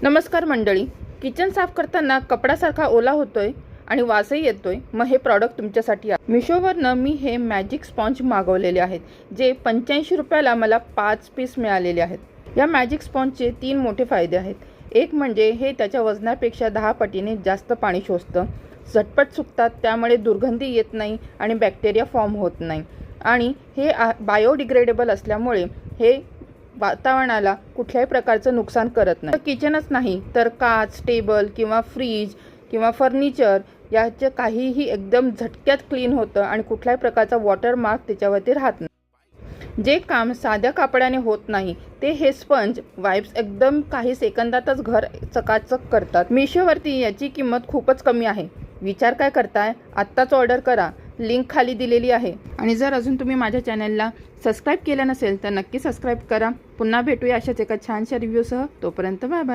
नमस्कार मंडळी, किचन साफ करताना कपड्यासारखा ओला होतोय आणि वासही येतोय, मग हे प्रॉडक्ट तुमच्यासाठी आहे। मिशोवरनं मी हे मॅजिक स्पॉन्ज मागवलेले आहेत, जे 85 रुपयाला मला 5 पीस मिळालेले आहेत। या मॅजिक स्पॉन्जचे 3 मोठे फायदे आहेत। एक म्हणजे हे त्याच्या वजनापेक्षा 10 पटीने जास्त पाणी शोषतं, झटपट सुकतात, त्यामुळे दुर्गंधी येत नाही आणि बॅक्टेरिया फॉर्म होत नाही। आणि हे बायोडिग्रेडेबल असल्यामुळे हे वातावरणाला कुठल्याही प्रकारचं नुकसान करत नाही। किचनच नाही तर काच, टेबल किंवा फ्रीज किंवा फर्निचर याचे काहीही एकदम झटक्यात क्लीन होतं आणि कुठल्याही प्रकारचा वॉटरमार्क त्याच्यावरती राहत नाही। जे काम साध्या कापडाने होत नाही ते हे स्पंज वाइप्स एकदम काही सेकंदातच घर चकाचक करतात। मिशोवरती याची किंमत खूपच कमी आहे। विचार काय करताय? आत्ताच ऑर्डर करा, लिंक खाली दिलेली आहे। आणि जर अजून तुम्ही माझ्या चॅनलला सबस्क्राईब केलं नसेल तर नक्की सबस्क्राईब करा। पुन्हा भेटूया अशाच एका छानशा रिव्ह्यूसह। तोपर्यंत बाय बाय।